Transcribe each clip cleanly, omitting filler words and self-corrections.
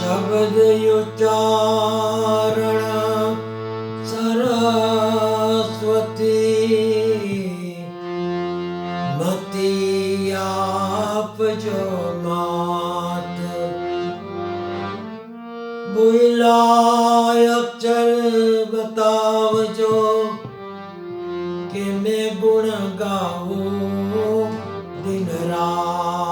શબ્દ ઉચ્ચારણ સરસ્વતી મતિ આપજો માત બોલાય અક્ષર બતાવજો કે મેં ગુણ ગાવું દિન રાત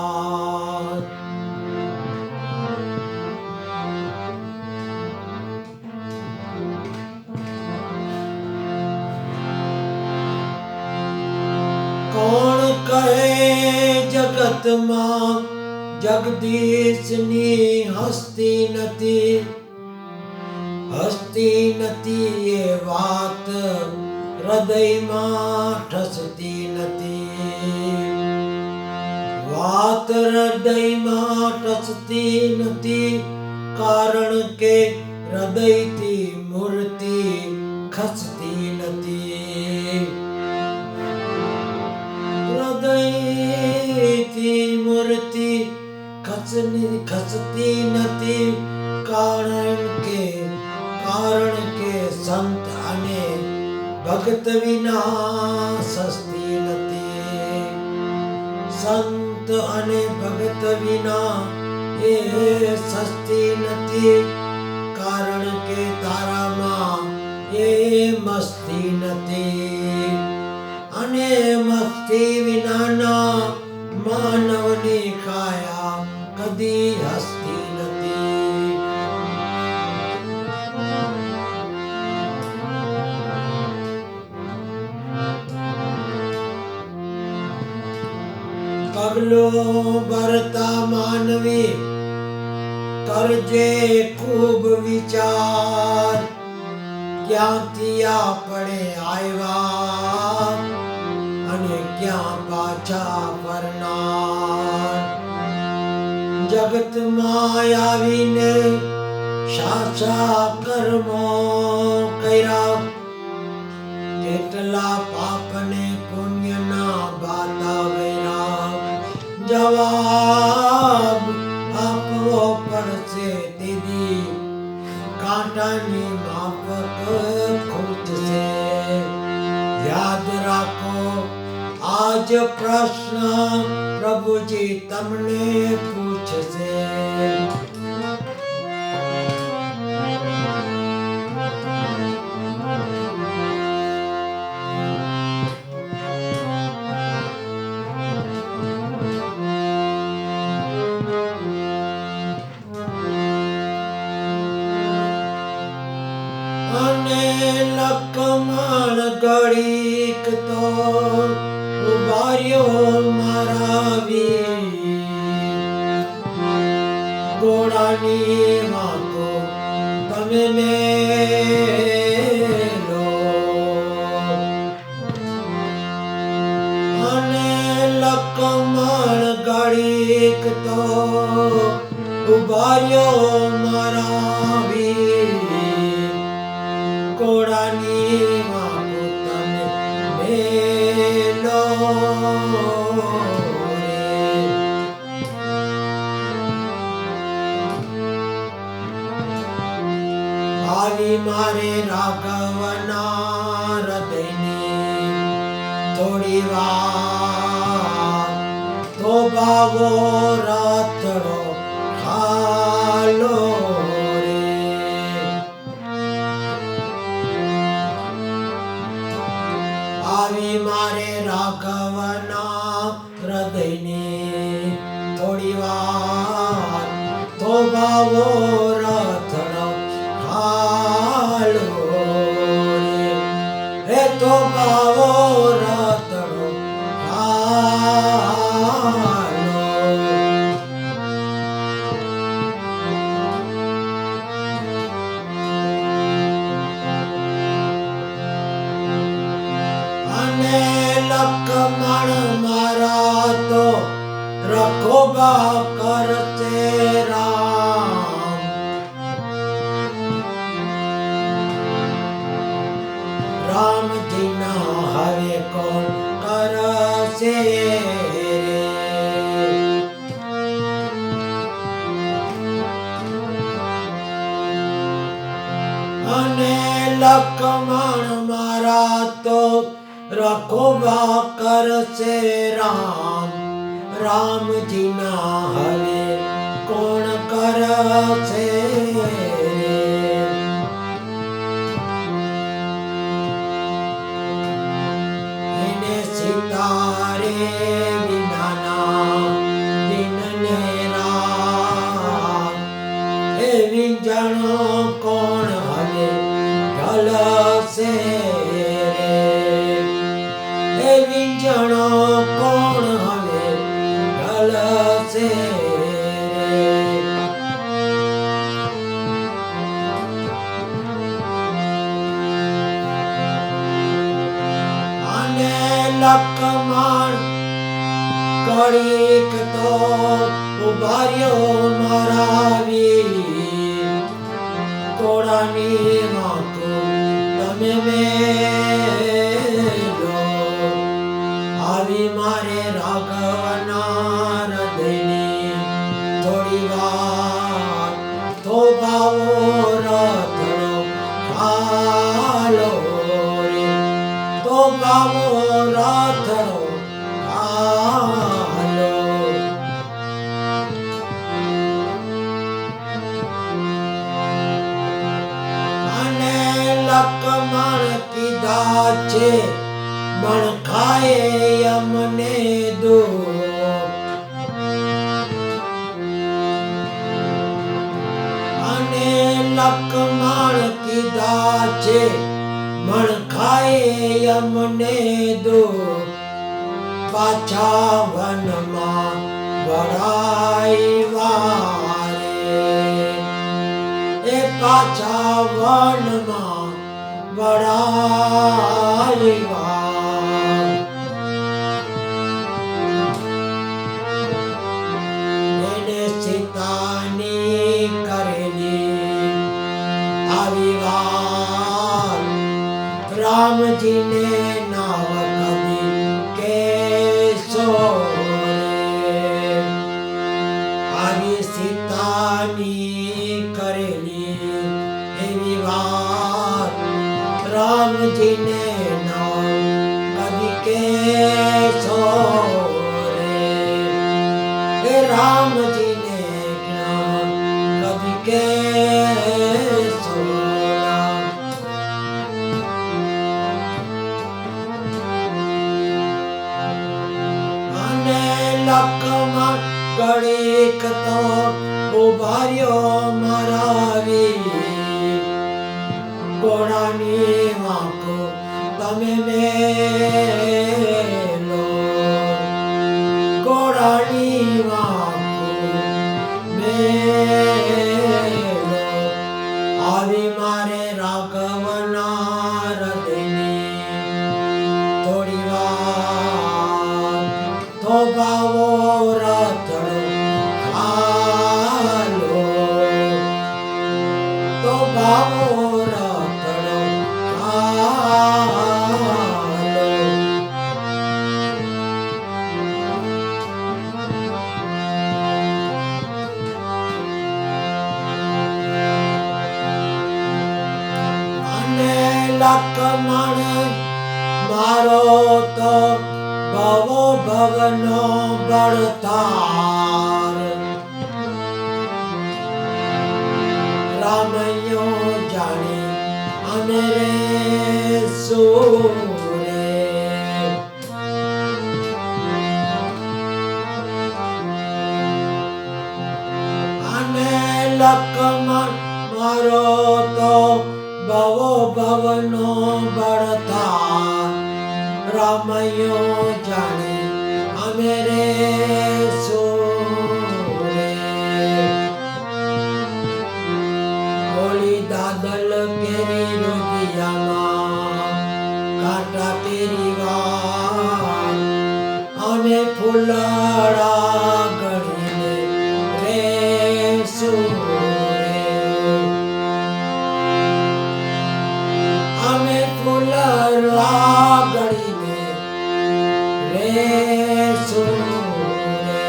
કોણ કહે જગતમાં જગદીશની હસ્તી નથી એ વાત હૃદયમાં ઠસતી નથી વાત હૃદયમાં ઠસતી નથી કારણ કે હૃદયથી મૂર્તિ ખસતી નથી હૃદયથી મૂર્તિ ખસતી નથી કારણ કે સંત અને ભક્ત વિના સસ્તી નથી સંત અને ભક્ત વિના એ સસ્તી નથી કારણ કે તારામાં એ મસ્તી નથી અને મસ્તી વિનાના માનવની કાયા કદી હસતી નથી પગલો ભરતા માનવી કરજે ખૂબ વિચાર ક્યાંથી આપણે આવ્યા અને ક્યાં પાછા ફરનાર જગતમાં આવીને સાચા કર્મો કર્યા કેટલા પાપને પુણ્યના બાતા વેરા જવાબ આપવો પડશે દીદી કાંટાની માફક ખૂટશે યાદ રાખો આજ પ્રશ્ન પ્રભુજી તમને પૂછશે લકમણ ઘડીક તો ઉભાર્યો મારા વીર ઘોડાની વાંકો તમે મેલો અને લકમણ ઘડીક તો ઉભાર્યો મારા વીર ઘોડાની વાંકો તમે મેલો આવી મારે રાઘવના હૃદયની થોડી વાર તો ભાવો રાતડો ખાલો આવી મારે રાઘવના હૃદયની થોડી વાર તો ભાવો રથડો હાલો હે તો ભાવો રથડો હાલો અને લકમણ મારા તો રખોબા કરતે રામ રામજી ના હવે કોણ કરશે અને લખમણ મારા તો રખોબા કરશે રામ. રામજીના હવે કોણ કરશે રે? એને સિતારે વિનાના દિનને રાત, એ વિંજણો કોણ હવે ઢલશે રે? એ વિંજણો કોણ હવે ઢલશે રે? અને લખમણ ઘડીક તો ઉભાર્યો મારા વીર, ઘોડાની વાંકો તમે મેલો, આવી મારે રાઘવના હૃદયની થોડી વાર થોભાવો રથડો હાલો રે, થોભાવો રથડો હાલો. અને લખમણ કીધા છે મણ ખાએ અમને દો, અને લખમણ કીધા છે મણ ખાએ અમને દો, પાછા વનમાં વળાવ્યા રે, એ પાછા વનમાં વળાવ્યા. એને સીતાની કરેલી આવી વાત રામજીને નાવ કદી કેશો રે? આવી સીતાની કરેલી એવી વાત રામજીને નાવ કદી કેશો રે? એ રામજીને જ્ઞાન કદી કેશો ના? અને લખમણ ઘડીક તો ઉભાર્યો મારા વીર, ઘોડાની વાંકો તમે મેલો, ઘોડાની વાંકો મેલો, આવી મારે રાઘવના હૃદયની થોડી વાર થોભાવો રથડો હાલો, થોભાવો રથડો હાલો. અને લખમણ મારો તો ભવો ભવનો બળતાર, રામયો જાણે અમે રે સુરે, અને લખમણ મારો તો ભવો ભવનો બળતાર, રામયો જાણે અમે રે સુરે. ઓલી દાદલ કેરી રોગિયામાં કાંટા કેરી વાર, અમે ફૂલડા ગણીને રે સુરે, અમે ફૂલડા ગણીને રે સુરે.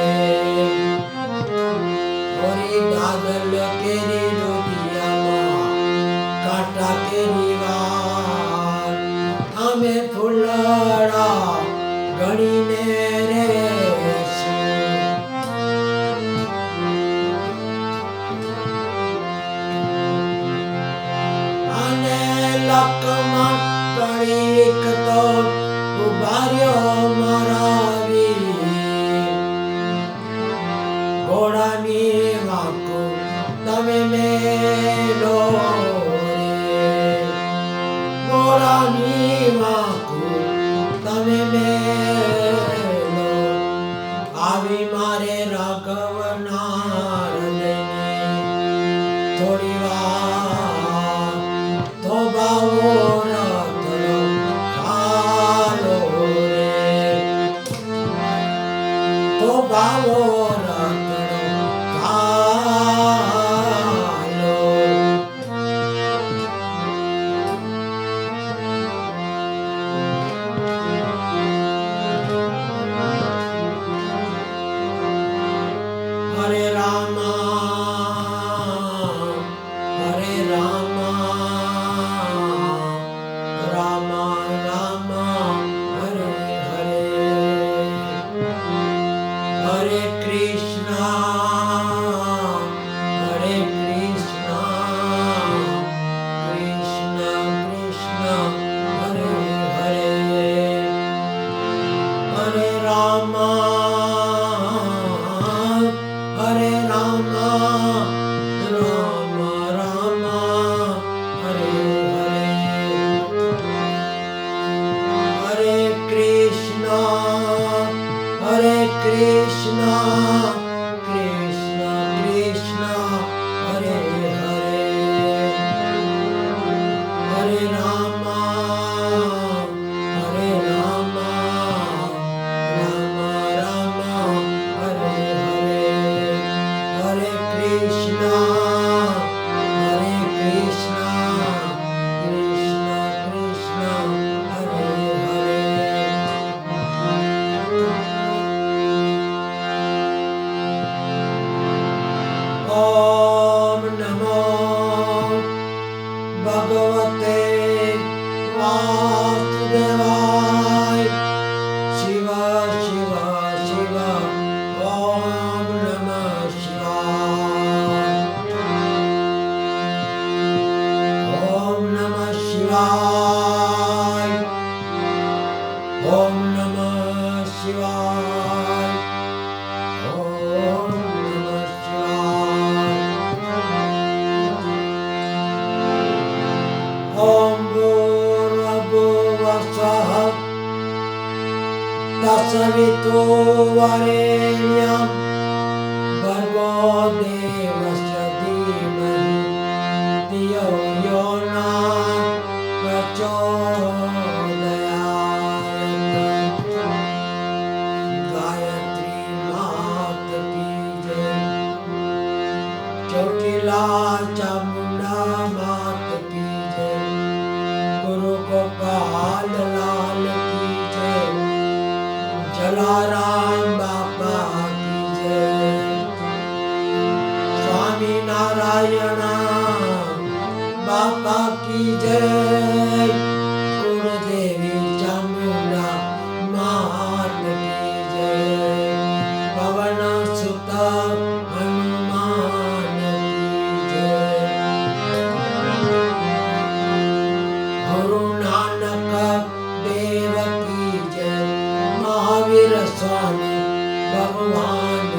ઓરી દાદલ કેરી રોગિયામાં કાંટા કેરી વાર અમે ફૂલડા ગણીને રેશું. અને લકમાં કણીક તો ઉભાર્યો મારા વીર. ઘોડાની વાંકો તમે મેલો રે, ઘોડાની વાંકો તમે મેલો. આવી મારે રાઘવના હૃદયને થોડી વાર થોભાવો રતનો ખાલો રે, થોભાવો રતનો ખાલો. હરે રામા હરે રામા રામા રામા હરે હરે. હરે કૃષ્ણ હરે કૃષ્ણ કૃષ્ણ કૃષ્ણ હરે હરે. હરે રામા હરે રામા રામા રામા હરે હરે. હરે કૃષ્ણ હરે કૃષ્ણ કૃષ્ણ કૃષ્ણ હરે હરે. હરે રામા હરે રામા રામા રામા હરે હરે. હરે કૃષ્ણ હરે કૃષ્ણ કૃષ્ણ કૃષ્ણ હરે હરે. ઓમ નમો ભગવતે વાસુદેવાય. શિવ શિવ શિવ ઓમ નમઃ શિવાય. ઓમ નમઃ શિવાય. ઓમ નમઃ શિવાય. ઓમ નમઃ શિવાય. ઓમ ભૂર્ભુવઃ તત્સવિતુર્વરેણ્યં ભર્ગો દેવસ્ય ધીમહિ ધિયો યો ન પ્રચોદયાત. ગાયત્રી માત કી જય. ચોટીલા ચામુંડા માત કી જય. ગુરુ ગોપાલ લાલ કી જય. જલારામ બાપા કી જય. સ્વામી નારાયણ બાપા કી જય. કુળદેવી ચામુંડા માત કી જય. પવન સુત હનુમાન કી જય. ગુરુ નાનક દેવ કી જય. મહાવીર સ્વામી ભગવાન